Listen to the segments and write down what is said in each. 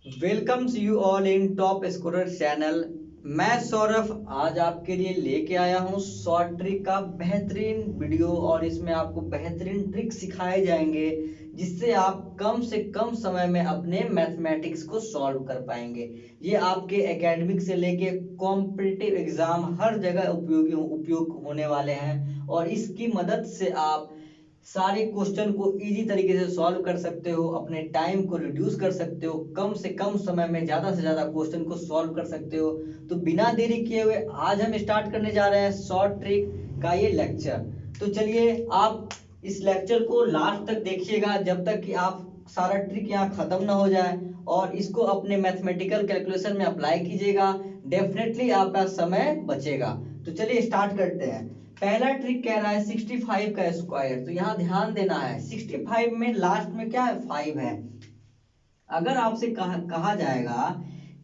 Welcomes you all in top scorer channel. मैं सौरभ आज आपके लिए लेके आया हूँ शॉर्ट ट्रिक का बेहतरीन वीडियो और इसमें आपको बेहतरीन ट्रिक सिखाए जाएंगे जिससे आप कम से कम समय में अपने मैथमेटिक्स को सॉल्व कर पाएंगे। ये आपके एकेडमिक से लेके कॉम्पिटिटिव एग्जाम हर जगह उपयोग होने वाले हैं और इसकी मदद से आप सारे क्वेश्चन को इजी तरीके से सॉल्व कर सकते हो, अपने टाइम को रिड्यूस कर सकते हो, कम से कम समय में ज़्यादा से ज़्यादा क्वेश्चन को सॉल्व कर सकते हो। तो बिना देरी किए हुए आज हम स्टार्ट करने जा रहे हैं शॉर्ट ट्रिक का ये लेक्चर। तो चलिए आप इस लेक्चर को लास्ट तक देखिएगा जब तक कि आप सारा ट्रिक यहाँ खत्म ना हो जाए और इसको अपने मैथमेटिकल कैलकुलेशन में अप्लाई कीजिएगा। डेफिनेटली आपका समय बचेगा। तो चलिए स्टार्ट करते हैं। पहला ट्रिक कह रहा है 65 का स्क्वायर। तो यहाँ ध्यान देना है 65 में लास्ट में क्या है 5 है। अगर आपसे कहा जाएगा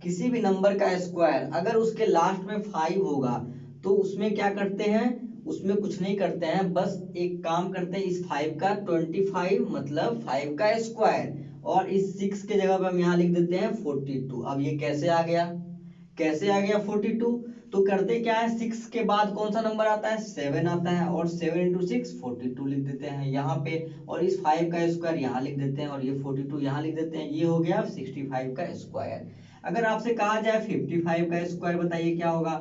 किसी भी नंबर का स्क्वायर अगर उसके लास्ट में 5 होगा तो उसमें क्या करते हैं, उसमें कुछ नहीं करते हैं, बस एक काम करते हैं इस 5 का 25 मतलब 5 का स्क्वायर और इस 6 के जगह पर हम यहाँ लिख देते हैं 42। अब ये कैसे आ गया 42? तो करते क्या है 6 के बाद कौन सा नंबर आता है 7 आता है और 7 इंटू 6 42 लिख देते हैं यहाँ पे और इस 5 का स्क्वायर यहाँ लिख देते हैं और ये 42 यहाँ लिख देते हैं। ये हो गया 65 का स्क्वायर। अगर आपसे कहा जाए 55 का स्क्वायर बताइए क्या होगा।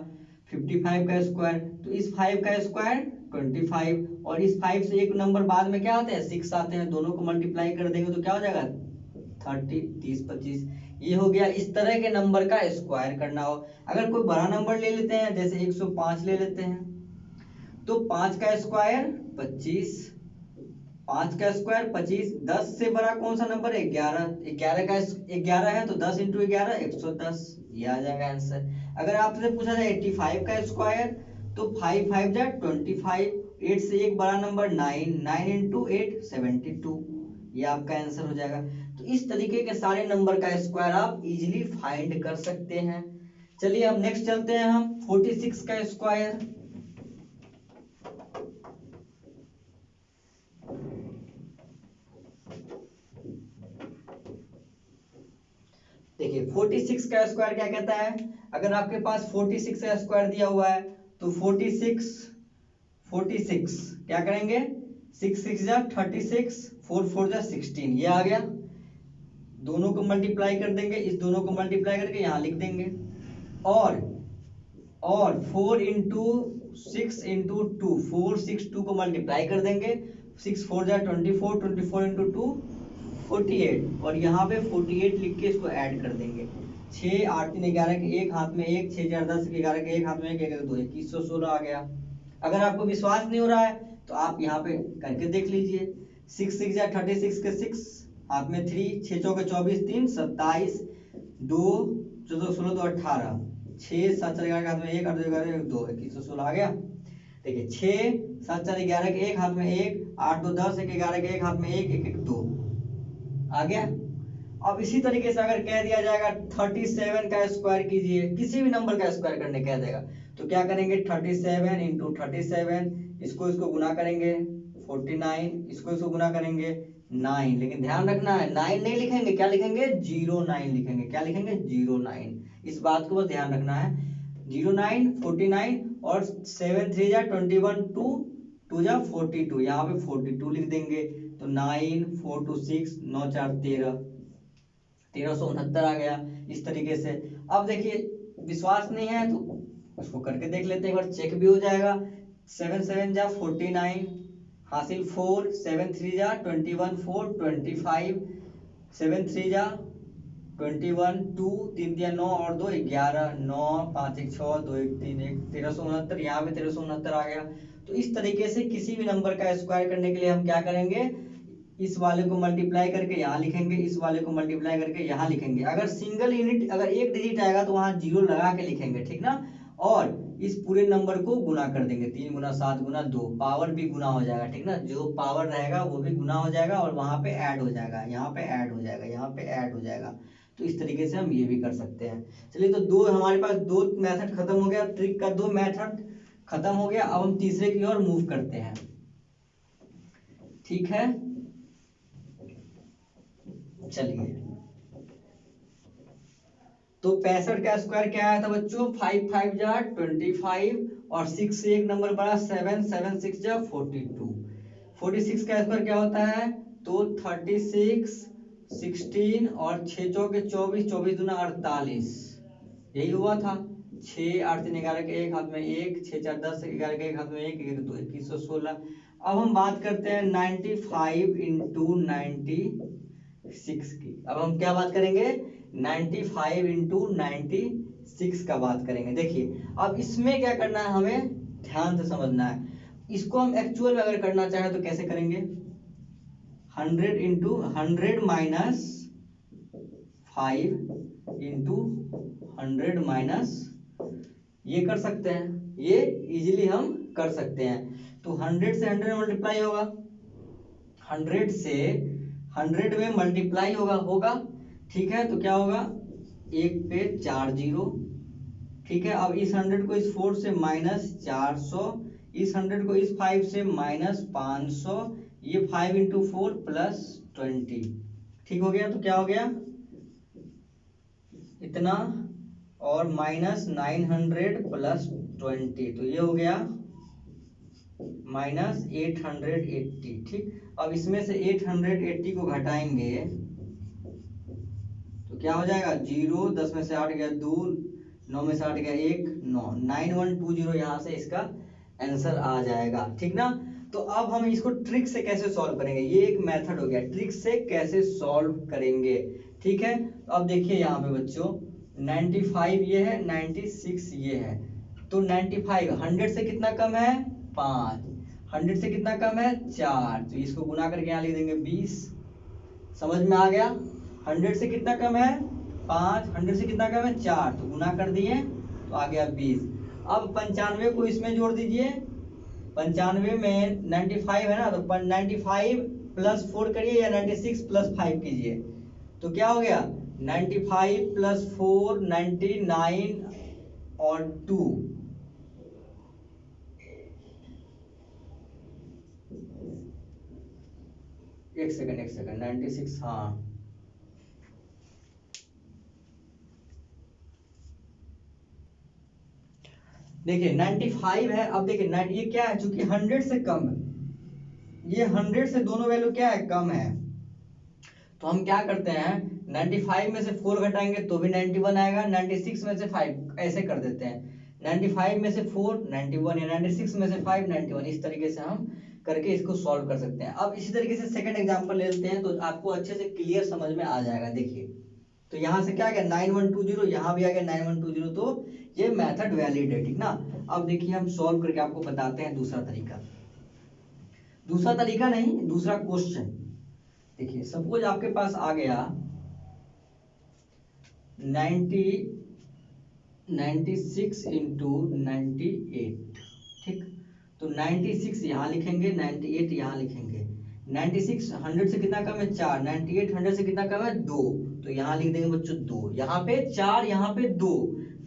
55 का स्क्वायर तो इस 5 का स्क्वायर 25 और इस 5 से एक नंबर बाद में क्या आते हैं 6 आते हैं, दोनों को मल्टीप्लाई कर देंगे तो क्या हो जाएगा 30 30 25। ये हो गया। इस तरह के नंबर का स्क्वायर करना हो। अगर कोई बड़ा नंबर ले लेते हैं जैसे 105 ले लेते हैं तो 5 का स्क्वायर 25, 5 का स्क्वायर 25। 10 से बड़ा कौन सा नंबर है 11, 11 का 11 है तो 10 इंटू 11 110। ये आ जाएगा आंसर। अगर आपसे पूछा जाए 85 का स्क्वायर तो 5 5 जा 25, 8 से एक बड़ा नंबर 9, 9 इंटू 8 72। ये आपका आंसर हो जाएगा। तो इस तरीके के सारे नंबर का स्क्वायर आप इजीली फाइंड कर सकते हैं। चलिए अब नेक्स्ट चलते हैं हम 46 का स्क्वायर। देखिए 46 का स्क्वायर क्या कहता है। अगर आपके पास 46 का स्क्वायर दिया हुआ है तो 46 46 क्या करेंगे 6 6 जा 36, 4 4 जा 16। ये आ गया। दोनों को मल्टीप्लाई कर देंगे, इस दोनों को मल्टीप्लाई करके यहाँ लिख देंगे और 4 इंटू 6 इंटू 2 4 6 2 को मल्टीप्लाई कर देंगे। 6 4 जा 24, 24 इंटू 2 48 और यहाँ पे 48 लिख के इसको ऐड कर देंगे। 6 8 3 11 के एक हाथ में एक, 6 4 10 11 के एक हाथ में एक, 1 2 2116 आ गया। अगर आपको विश्वास नहीं हो रहा है तो आप यहाँ पे करके देख लीजिए। 6 6 जा 36 के 6 हाथ में 3, 6 चौके 24 3 27, 2 14 16 2 18, 6 7 4 11 के हाथ में एक, 8 2 11 2 2116 आ गया। देखिए 6 7 4 11 के एक हाथ में एक, 8 2 10 1 11 के एक हाथ में एक, 1 1 2 आ गया। अब इसी तरीके से अगर कह दिया जाएगा 37 का स्क्वायर कीजिए, किसी भी नंबर का स्क्वायर करने कह देगा तो क्या करेंगे 37 इंटू 37, इसको इसको गुना करेंगे 49, इसको इसको गुना करेंगे 9। लेकिन ध्यान रखना है 9 नहीं लिखेंगे, क्या लिखेंगे 09 लिखेंगे। क्या लिखेंगे 09। इस बात को बस ध्यान रखना है। 09 49 और 7 3 जा 21, 2 2 जा 42, यहाँ पे 42 लिख देंगे तो 9 4 2 6 9 4 13, 1369 आ गया। इस तरीके से अब देखिए विश्वास नहीं है तो उसको करके देख लेते हैं, एक बार चेक भी हो जाएगा। 7 7 जा 49 हासिल 4, 7 3 जा 21 4 25, 7 3 जा 21 2 3 दिया 9 और 2 11, 9 5 1 6 2 1 3 1 1369, यहाँ पे 1369 आ गया। तो इस तरीके से किसी भी नंबर का स्क्वायर करने के लिए हम क्या करेंगे, इस वाले को मल्टीप्लाई करके यहाँ लिखेंगे, इस वाले को मल्टीप्लाई करके यहाँ लिखेंगे। अगर सिंगल यूनिट अगर एक डिजिट आएगा तो वहां जीरो लगा के लिखेंगे, ठीक ना। और इस पूरे नंबर को गुना कर देंगे, 3 गुना 7 गुना 2, पावर भी गुना हो जाएगा, ठीक ना। जो पावर रहेगा वो भी गुना हो जाएगा और वहां पे ऐड हो जाएगा, यहाँ पे ऐड हो जाएगा, यहाँ पे ऐड हो जाएगा। तो इस तरीके से हम ये भी कर सकते हैं। चलिए तो दो हमारे पास दो मेथड खत्म हो गया, ट्रिक का दो मेथड खत्म हो गया। अब हम तीसरे की ओर मूव करते हैं, ठीक है। चलिए तो 65 का स्क्वायर क्या आया था बच्चों, 5 5 जा 25 और 6 से एक नंबर बढ़ा 7 7 6 जा 42। 46 का स्क्वायर क्या होता है, तो 36 16 और 6 चौके 24 24 दूना 48, यही हुआ था। 6 8 3 11 के एक हाथ में एक, 6 4 10 11 के एक हाथ में एक, 1 2 2116। अब हम बात करते हैं 95 इंटू 96 की। अब हम क्या बात करेंगे, 95 इंटू 96 का बात करेंगे। देखिए अब इसमें क्या करना है, हमें ध्यान से समझना है। इसको हम एक्चुअल में अगर करना चाहें तो कैसे करेंगे, 100 इंटू 100 माइनस 5 इंटू 100 माइनस, ये कर सकते हैं, ये इजीली हम कर सकते हैं। तो 100 से 100 मल्टीप्लाई होगा, 100 से 100 में मल्टीप्लाई होगा ठीक है। तो क्या होगा, एक पे 4 जीरो, ठीक है। अब इस 100 को इस 4 से माइनस 400, इस 100 को इस 5 से माइनस 500, ये 5 इंटू 4 प्लस 20, ठीक हो गया। तो क्या हो गया इतना, और माइनस 900 प्लस 20, तो ये हो गया माइनस 880, ठीक। अब इसमें से 880 को घटाएंगे तो क्या हो जाएगा, 0 10 में से 8 गया 2, 9 में से 8 गया 1 9, 9120 यहाँ से इसका आंसर आ जाएगा, ठीक ना। तो अब हम इसको ट्रिक से कैसे सॉल्व करेंगे, ये एक मेथड हो गया, ट्रिक से कैसे सॉल्व करेंगे, ठीक है। तो अब देखिए यहाँ पे बच्चों 95 ये है, 96 ये है। तो 95 100 से कितना कम है, 5, 100 से कितना कम है 4, तो इसको गुना करके यहाँ लिख देंगे 20। समझ में आ गया, 100 से कितना कम है 5, 100 से कितना कम है 4, तो गुना कर दिए तो आ गया 20। अब 95 को इसमें जोड़ दीजिए, 95 में 95 है ना, तो 95 प्लस 4 करिए या 96 प्लस 5 कीजिए, तो क्या हो गया 95 प्लस 4 99 और 2, एक सेकंड 96, हाँ देखिए 95 है। अब देखिए ये क्या है, चूंकि 100 से कम है, ये 100 से दोनों वैल्यू क्या है, कम है। तो हम क्या करते हैं, 95 में से 4 घटाएंगे तो भी 91 आएगा, 96 में से 5 ऐसे कर देते हैं, 95 में से 4 91 या 96 में से 5 91, इस तरीके से हम करके इसको सॉल्व कर सकते हैं। अब इसी तरीके से सेकंड एग्जांपल ले लेते हैं तो आपको अच्छे से क्लियर समझ में आ जाएगा। देखिए तो यहाँ से क्या आ गया 9120, यहाँ भी आ गया 9120, तो ये मेथड वैलिड है, ठीक ना। अब देखिए हम सॉल्व करके आपको बताते हैं दूसरा तरीका, दूसरा तरीका नहीं दूसरा क्वेश्चन। देखिए सपोज आपके पास आ गया 96 इंटू 98, ठीक। तो 96 यहाँ लिखेंगे, 98 यहाँ लिखेंगे। 96 100 से कितना कम है 4, 98 100 से कितना कम है 2, तो यहाँ लिख देंगे बच्चों 2, यहाँ पे 4 यहाँ पे 2,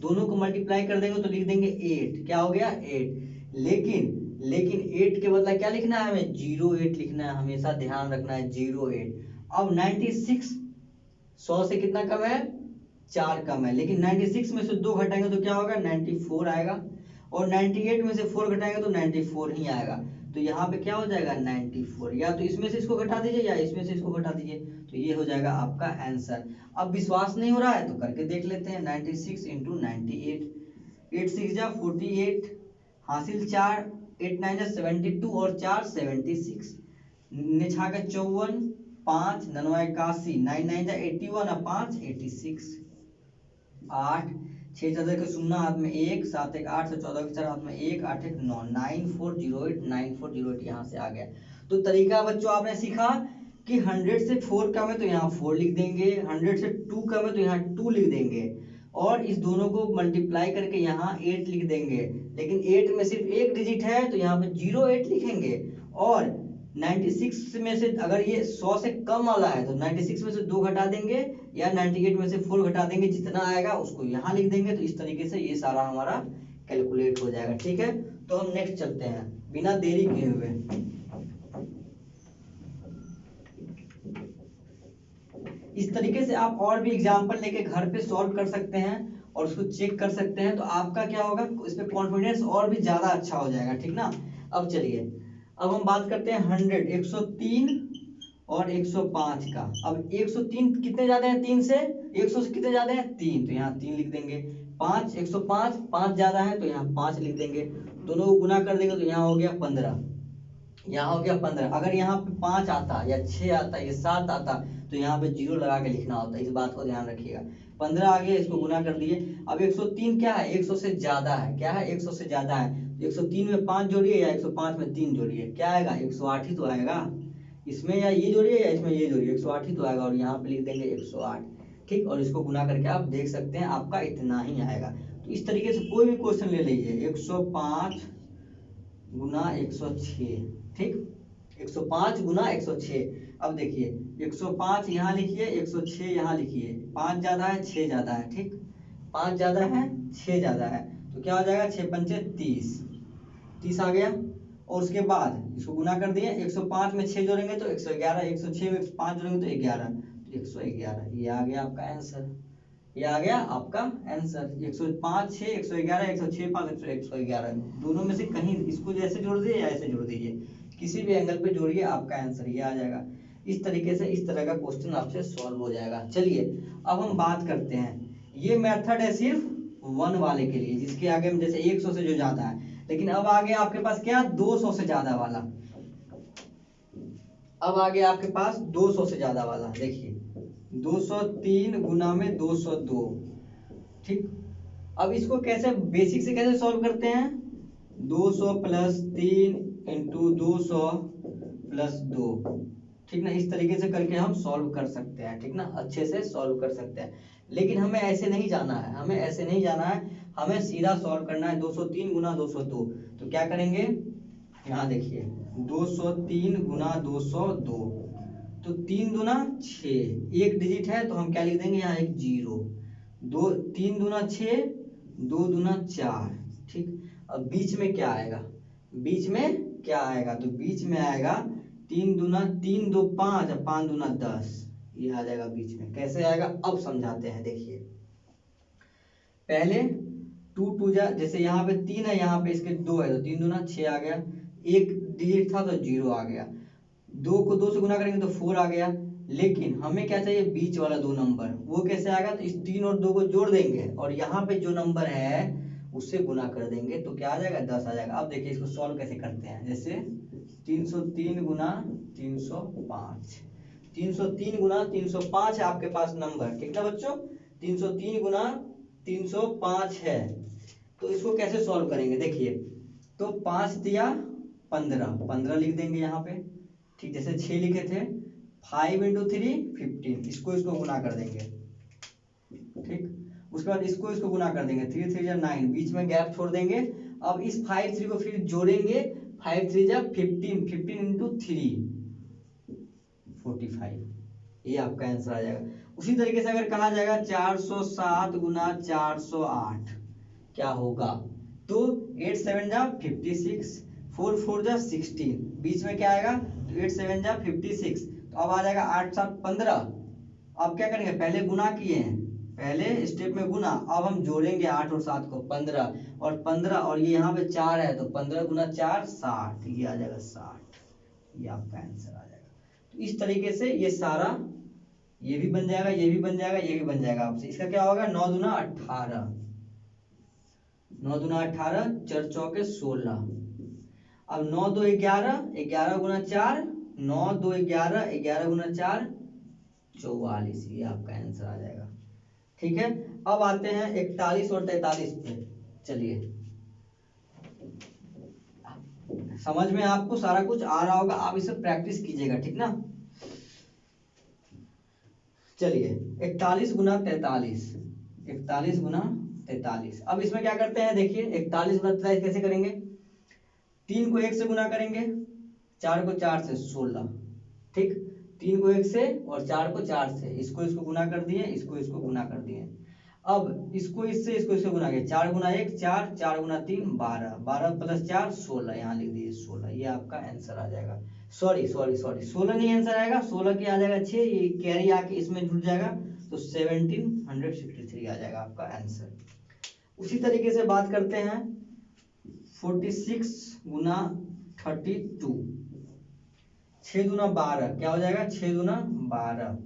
दोनों को मल्टीप्लाई कर देंगे तो लिख देंगे 8, क्या हो गया 8। लेकिन 8 के बदला क्या लिखना है हमें 08 लिखना है, हमेशा ध्यान रखना है 08। अब 96 100 से कितना कम है 4 कम है, लेकिन 96 में से 2 घटाएंगे तो क्या होगा 94 आएगा, और 98 में से 4 घटाएंगे तो 94 ही आएगा। तो यहाँ पे क्या हो जाएगा 94, या तो इसमें से इसको घटा दीजिए या इसमें से इसको घटा दीजिए, तो ये हो जाएगा आपका आंसर। अब विश्वास नहीं हो रहा है तो करके देख लेते हैं, 96 इंटू 98, 8 6 जा 48, हासिल 4, 8 9 जा 72 और 4 76, निछा का 54, 5 9 81, 9 9 जा 81 और 5 86, 8 6 4 के 0 हाथ में 1, 7 1 8 से 14 के 4 हाथ में 1, 8 1 9, 9408 9408 यहाँ से आ गया। तो तरीका बच्चों आपने सीखा कि 100 से 4 कम है तो यहाँ 4 लिख देंगे, 100 से 2 कम है तो यहाँ 2 लिख देंगे, और इस दोनों को मल्टीप्लाई करके यहाँ 8 लिख देंगे। लेकिन 8 में सिर्फ एक डिजिट है तो यहाँ पे 08 लिखेंगे, और 96 में से अगर ये 100 से कम वाला है तो 96 में से 2 घटा देंगे या 98 में से 4 घटा देंगे, जितना आएगा उसको यहाँ लिख देंगे। तो इस तरीके से ये सारा हमारा कैलकुलेट हो जाएगा, ठीक है। तो हम नेक्स्ट चलते हैं बिना देरी किए हुए। इस तरीके से आप और भी एग्जाम्पल लेके घर पे सॉल्व कर सकते हैं और उसको चेक कर सकते हैं, तो आपका क्या होगा, इस पे कॉन्फिडेंस और भी ज्यादा अच्छा हो जाएगा, ठीक ना। अब चलिए, अब हम बात करते हैं 100, 103 और 105 का। अब 103 कितने ज्यादा है 3 से, 100 से कितने ज्यादा है 3, तो यहाँ 3 लिख देंगे। 5, 105 5 ज्यादा है तो यहाँ 5 लिख देंगे। दोनों को गुना कर देंगे तो यहाँ हो गया 15, यहाँ हो गया 15। अगर यहाँ पे 5 आता या 6 आता या 7 आता तो यहाँ पे 0 लगा के लिखना होता है, इस बात को ध्यान रखिएगा। 15 आ गया, इसको गुना कर दिए। अब 103 क्या है, 100 से ज्यादा है, क्या है 100 से ज्यादा है, तो 103 में 5 जोड़िए या 105 में 3 जोड़िए, क्या आएगा 108 ही तो आएगा। इसमें या ये जोड़िए या इसमें ये जोड़िए, 108 ही तो आएगा, और यहाँ पे लिख देंगे 108, ठीक। और इसको गुना करके आप देख सकते हैं आपका इतना ही आएगा। तो इस तरीके से कोई भी क्वेश्चन ले लीजिए, 105 गुना 106, ठीक, 105 गुना 106। अब देखिए 105 यहाँ लिखिए, 106 यहाँ लिखिए, 5 ज्यादा है 6 ज्यादा है, ठीक, 5 ज्यादा है 6 ज्यादा है, तो क्या हो जाएगा 6 पंचे 30, 30 आ गया। और उसके बाद इसको गुना कर दिए, 105 में 6 जोड़ेंगे तो 111, 106 में 5 जोड़ेंगे तो 11, तो 111, ये आ गया आपका आंसर, ये आ गया आपका आंसर। 105 6 111, 106 5 111, दोनों में से कहीं इसको जैसे जोड़ दीजिए या ऐसे जोड़ दीजिए, किसी भी एंगल पे जोड़िए, आपका आंसर ये आ जाएगा। इस तरीके से इस तरह का क्वेश्चन आपसे सॉल्व हो जाएगा। चलिए अब हम बात करते हैं, ये मेथड है सिर्फ 1 वाले के लिए, जिसके आगे हम जैसे 100 से जो ज्यादा है, लेकिन अब आगे आपके पास क्या 200 से ज्यादा वाला, अब आगे आपके पास 200 से ज्यादा वाला, देखिए 203 गुना में 202, ठीक। अब इसको कैसे बेसिक से कैसे सॉल्व करते हैं, 200 प्लस 3 इंटू 200 प्लस 2, ठीक ना, इस तरीके से करके हम सॉल्व कर सकते हैं, ठीक ना, अच्छे से सॉल्व कर सकते हैं। लेकिन हमें ऐसे नहीं जाना है, हमें ऐसे नहीं जाना है, हमें सीधा सॉल्व करना है। 203 गुना 202, तो क्या करेंगे, यहाँ देखिए 203 गुना 202, तो 3 दूना 6, एक डिजिट है तो हम क्या लिख देंगे यहाँ एक 0, 3 दूना 6, 2 दूना 4, ठीक। अब बीच में क्या आएगा, बीच में क्या आएगा, तो बीच में आएगा 3 दूना 3 2 5 और 5 दूना 10, ये आ जाएगा बीच में। कैसे आएगा अब समझाते हैं, देखिए पहले 2 2 जा, जैसे यहाँ पे 3 है, यहाँ पे इसके 2 है, तो 3 दूना 6 आ गया, एक डिजिट था तो 0 आ गया, 2 को 2 से गुना करेंगे तो 4 आ गया। लेकिन हमें क्या चाहिए, बीच वाला 2 नंबर, वो कैसे आएगा, तो इस 3 और 2 को जोड़ देंगे और यहाँ पे जो नंबर है उससे गुना कर देंगे तो क्या आ जाएगा 10 आ जाएगा। अब देखिए इसको सॉल्व कैसे करते हैं, जैसे 303 गुना 305, 303 गुना 305 है आपके पास नंबर, ठीक ना बच्चों, 303 गुना 305 है, तो इसको कैसे सॉल्व करेंगे, देखिए तो 5 दिया 15, 15 लिख देंगे यहाँ पे, ठीक, जैसे 6 लिखे थे, 5 इंटू 3 15, इसको इसको गुना कर देंगे, ठीक। उसके बाद इसको इसको गुना कर देंगे, 3 3 9, बीच में गैप छोड़ देंगे। अब इस 5 3 को फिर जोड़ेंगे, 5 3 15, 15 इंटू 3 45, ये आपका आंसर आ जाएगा। उसी तरीके से अगर कहा जाएगा 407 गुना 408 क्या होगा, तो 8 7 जा 56, 4 4 जा 16, बीच में क्या आएगा, तो 8 7 जा 56, तो अब आ जाएगा 8 7 15। अब क्या करेंगे, पहले गुना किए हैं, पहले स्टेप में गुना, अब हम जोड़ेंगे 8 और 7 को 15, और 15 और ये यहाँ पे 4 है तो 15 गुना 4 60, ये आ जाएगा 60, ये आपका आंसर आ जाएगा। तो इस तरीके से ये सारा, ये भी बन जाएगा, ये भी बन जाएगा, ये भी बन जाएगा आपसे। इसका क्या होगा, 9 दूना 18, 9 दूना 18, 4 चौके 16, अब 9 2 11, 11 गुना 4, 9 2 11, 11 गुना 4 44, ये आपका आंसर आ जाएगा, ठीक है। अब आते हैं 41 और 43 पे, चलिए समझ में आपको सारा कुछ आ रहा होगा, आप इसे प्रैक्टिस कीजिएगा, ठीक ना। चलिए 41 गुना 43, 41 गुना 43, अब इसमें क्या करते हैं, देखिए 41 गुना 43 कैसे करेंगे, 3 को 1 से गुना करेंगे, 4 को 4 से 16, ठीक, 3 को 1 से और 4 को 4 से, इसको इसको गुना कर दिए, इसको इसको गुना कर दिए। अब इसको इससे गुना किया, 4 गुना 1 4, 4 गुना 3 12, 12 प्लस 4 16, यहाँ लिख दीजिए 16, ये आपका आंसर आ जाएगा। सॉरी 16 नहीं आंसर आएगा, 16 की आ जाएगा 6, ये कैरी आके इसमें जुड़ जाएगा, तो 1763 आ जाएगा आपका आंसर। उसी तरीके से बात करते हैं 46 गुना 32, 6 दूना 12, क्या हो जाएगा 6 दूना 12,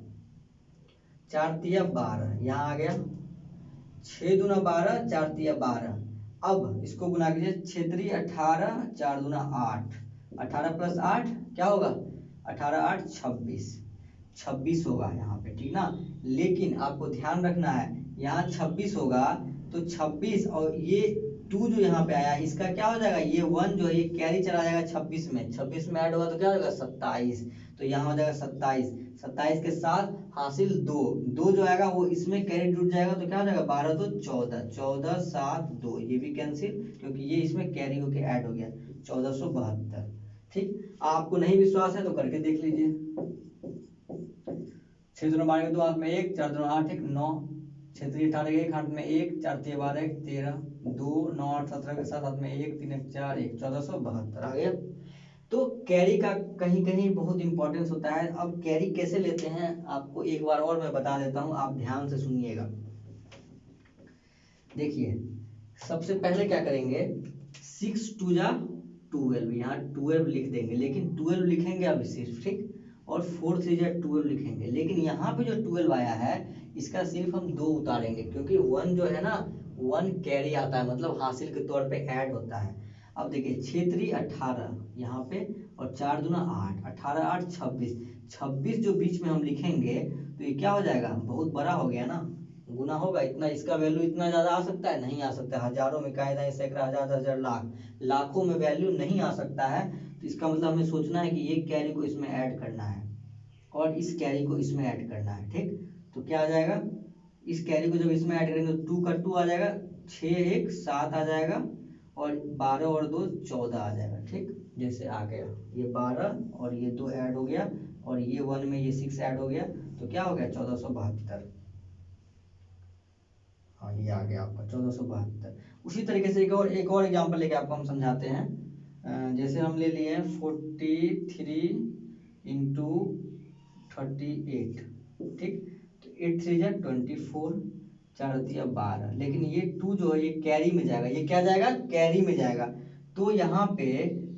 4 तिया 12, यहाँ आ गया 6 दूना 12, 4 तिया 12। अब इसको गुना कीजिए, 6 3 18, 4 दूना 8, 18 प्लस 8 क्या होगा, 18 8 26, 26 होगा यहाँ पे, ठीक ना। लेकिन आपको ध्यान रखना है, यहाँ 26 होगा तो 26 और ये 2 जो यहाँ पे आया इसका क्या हो जाएगा, ये 1 जो है ये कैरी चला जाएगा 26 में, 26 में ऐड होगा तो क्या हो जाएगा 27, तो यहाँ हो जाएगा 27, 27 के साथ हासिल 2, 2 जो आएगा वो इसमें कैरी जुड़ जाएगा तो क्या हो जाएगा 12 तो 14, 14 7 2, ये भी कैंसिल क्योंकि ये इसमें कैरी होके ऐड हो गया 1472। ठीक, आपको नहीं विश्वास है तो करके देख लीजिए। 6 दूना 12 के 2 हाथ में 1, 4 दूना 8 1 9, 6 3 18 1 हाथ में 1, 4 3 12 1 13, 2 9 8 17 के साथ हाथ में 1 3 1 4 1, 1472 आ गया। तो कैरी का कहीं कहीं बहुत इंपॉर्टेंस होता है। अब कैरी कैसे लेते हैं आपको एक बार और मैं बता देता हूं, आप ध्यान से सुनिएगा। देखिए सबसे पहले क्या करेंगे, 6 2 जा 12, यहाँ 12 लिख देंगे, लेकिन 12 लिखेंगे अभी सिर्फ, ठीक, और 4 3 जा 12 लिखेंगे, लेकिन यहाँ पे जो 12 आया है इसका सिर्फ हम 2 उतारेंगे क्योंकि 1 जो है ना 1 कैरी आता है, मतलब हासिल के तौर पे ऐड होता है। अब देखिए 6 3 18 यहाँ पे और 4 दूना 8, 18 8 26, 26 जो बीच में हम लिखेंगे तो ये क्या हो जाएगा, बहुत बड़ा हो गया ना, गुना होगा इतना, इसका वैल्यू इतना ज्यादा आ सकता है, नहीं आ सकता, हजारों में कायदा सैकड़ा हजार 10,000 लाख, लाखों में वैल्यू नहीं आ सकता है। तो इसका मतलब हमें सोचना है कि ये कैरी को इसमें ऐड करना है और इस कैरी को इसमें ऐड करना है, ठीक। तो क्या आ जाएगा, इस कैरी को जब इसमें ऐड करेंगे तो 2 का 2 आ जाएगा, 6 1 7 आ जाएगा और 12 और 2 14 आ जाएगा, ठीक। जैसे आ गया ये 12 और ये 2 ऐड हो गया और ये 1 में ये 6 ऐड हो गया तो क्या हो गया 1472। हाँ ये आ गया आपका 1472। उसी तरीके से एक और एग्जांपल लेके आपको हम समझाते हैं। जैसे हम ले लिए 43 इंटू 38, ठीक, तो 8 3 जा 24, 4 दिया 12, लेकिन ये 2 जो है ये कैरी में जाएगा, ये क्या जाएगा कैरी में जाएगा, तो यहाँ पे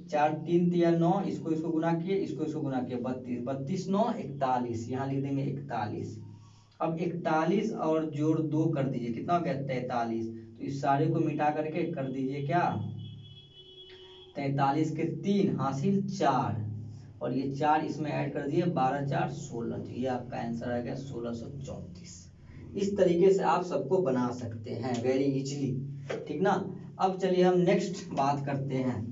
4 3 दिया 9, इसको गुना किए, इसको गुना किए 32, 32 9 41, यहाँ लिख देंगे 41। अब 41 और जोड़ 2 कर दीजिए, कितना हो गया 43, तो इस सारे को मिटा करके कर दीजिए क्या 43 के 3 हासिल 4 और ये 4 इसमें ऐड कर दिए 12 4 16, तो ये आपका आंसर आ गया 1634। इस तरीके से आप सबको बना सकते हैं वेरी इजीली, ठीक ना। अब चलिए हम नेक्स्ट बात करते हैं।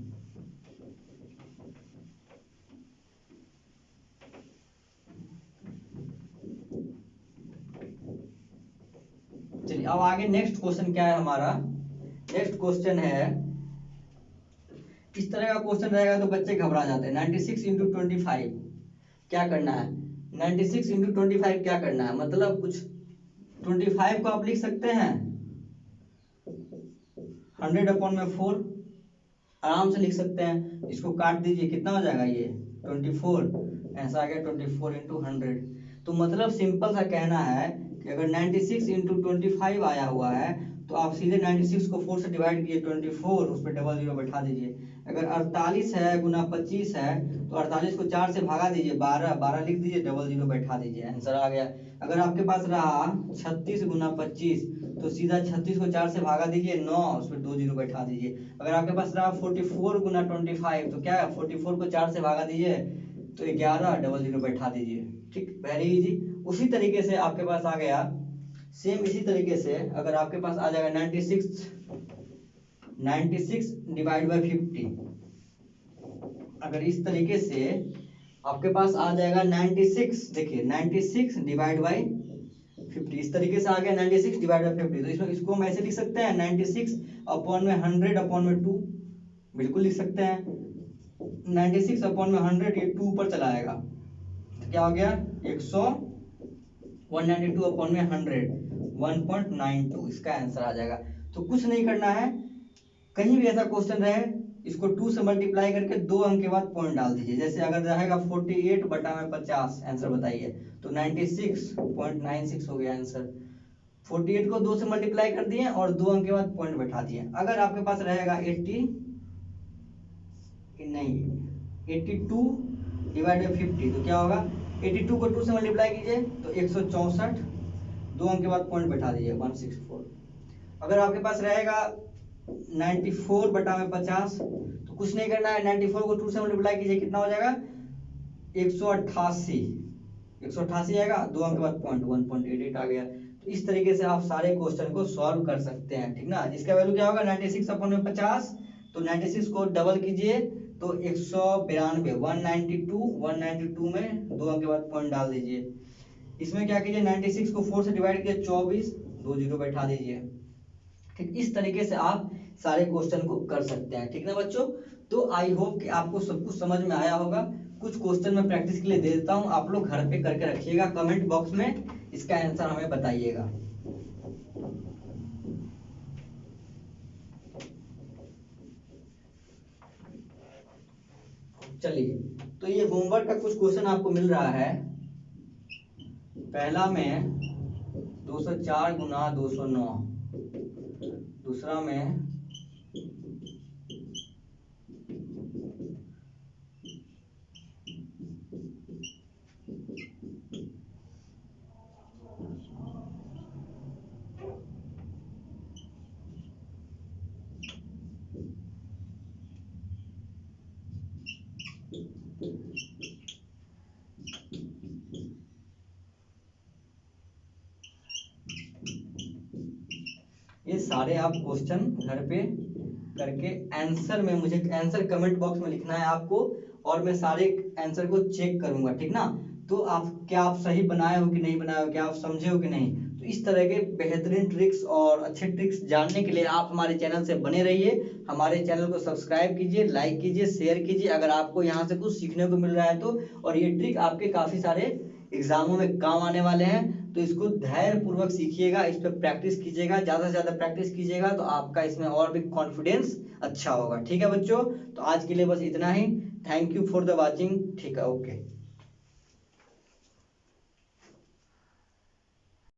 चलिए अब आगे नेक्स्ट क्वेश्चन क्या है हमारा, नेक्स्ट क्वेश्चन है, इस तरह का क्वेश्चन रहेगा तो बच्चे घबरा जाते हैं। 96 इंटू 25 क्या करना है, 96 इंटू 25 क्या करना है, मतलब कुछ 25 को आप लिख सकते हैं 100/4, आराम से लिख सकते हैं, इसको काट दीजिए कितना हो जाएगा ये 24, ऐसा आ गया 24 इंटू 100। तो मतलब सिंपल सा कहना है कि अगर 96 इंटू 25 आया हुआ है तो आप सीधे 96 को 4 से डिवाइड कीजिए 24, उस पर डबल जीरो बैठा दीजिए। अगर 48 है गुना 25 है तो 48 को 4 से भागा दीजिए 12, 12 लिख दीजिए, डबल जीरो बैठा दीजिए, आंसर आ गया। अगर आपके पास रहा 36 गुना 25 तो सीधा 36 को 4 से भागा दीजिए 9, उस पर 2 जीरो बैठा दीजिए। अगर आपके पास रहा 44 गुना 25 तो क्या है 44 को 4 से भागा दीजिए तो 11, डबल जीरो बैठा दीजिए, ठीक, वेरी इजी। उसी तरीके से आपके पास आ गया सेम इसी तरीके से अगर आपके पास आ जाएगा 96 डिवाइड बाई 50, अगर इस तरीके से आपके पास आ जाएगा 96, देखिए 96 डिवाइड बाई 50, इस तरीके से आ गया 96 डिवाइड बाई 50, तो इसमें इसको हम ऐसे लिख सकते हैं 96 अपॉन में 100 अपॉन में 2, बिल्कुल लिख सकते हैं 96 अपॉन में 100, ये 2 ऊपर चला आएगा तो क्या हो गया 100 192 अपॉन में 100 1.92 इसका आंसर आ जाएगा। तो कुछ नहीं करना है, कहीं भी ऐसा क्वेश्चन रहे इसको 2 से मल्टीप्लाई करके 2 अंक के बाद पॉइंट डाल दीजिए। जैसे अगर रहेगा 48 बटा में 50 आंसर बताइए, तो 96.96 हो गया आंसर। 48 को 2 से मल्टीप्लाई कर दिए और 2 अंक के बाद पॉइंट बैठा दिए। अगर आपके पास रहेगा 82 डिवाइड बाई 50 तो क्या होगा, 82 को 2 से मल्टीप्लाई कीजिए तो 164, 2 अंक के बाद पॉइंट बैठा दीजिए 164। अगर आपके पास रहेगा 94 बटा में 50 तो कुछ नहीं करना है, 94 को 2 से मल्टीप्लाई कीजिए, कितना हो जाएगा 188, 188 आएगा, 2 अंक के बाद पॉइंट 1.88 आ गया। तो इस तरीके से आप सारे क्वेश्चन को सॉल्व कर सकते हैं, ठीक ना। जिसका वैल्यू क्या होगा 96 अपॉन में 50, तो 96 को डबल कीजिए तो 192, 192 में 2 अंक के बाद पॉइंट डाल दीजिए। इसमें क्या कीजिए 96 को 4 से डिवाइड किया 24, 2 जीरो बैठा दीजिए। ठीक, इस तरीके से आप सारे क्वेश्चन को कर सकते हैं, ठीक ना बच्चों। तो आई होप कि आपको सब कुछ समझ में आया होगा। कुछ क्वेश्चन मैं प्रैक्टिस के लिए दे देता हूं, आप लोग घर पे करके रखिएगा, कमेंट बॉक्स में इसका आंसर हमें बताइएगा। चलिए, तो ये होमवर्क का कुछ क्वेश्चन आपको मिल रहा है। पहला में 204 गुना 209, दूसरा में ये सारे आप क्वेश्चन घर पे करके आंसर में मुझे आंसर कमेंट बॉक्स में लिखना है आपको, और मैं सारे आंसर को चेक करूंगा, ठीक ना। तो आप क्या आप सही बनाए हो कि नहीं बनाए हो, क्या आप समझे हो कि नहीं। तो इस तरह के बेहतरीन ट्रिक्स और अच्छे ट्रिक्स जानने के लिए आप हमारे चैनल से बने रहिए। हमारे चैनल को सब्सक्राइब कीजिए, लाइक कीजिए, शेयर कीजिए अगर आपको यहाँ से कुछ सीखने को मिल रहा है तो। और ये ट्रिक आपके काफी सारे एग्जामों में काम आने वाले हैं, तो इसको धैर्य पूर्वक सीखिएगा, इस पर प्रैक्टिस कीजिएगा, ज्यादा से ज्यादा प्रैक्टिस कीजिएगा तो आपका इसमें और भी कॉन्फिडेंस अच्छा होगा, ठीक है बच्चों। तो आज के लिए बस इतना ही। Thank you for the watching, ठीक है, ओके।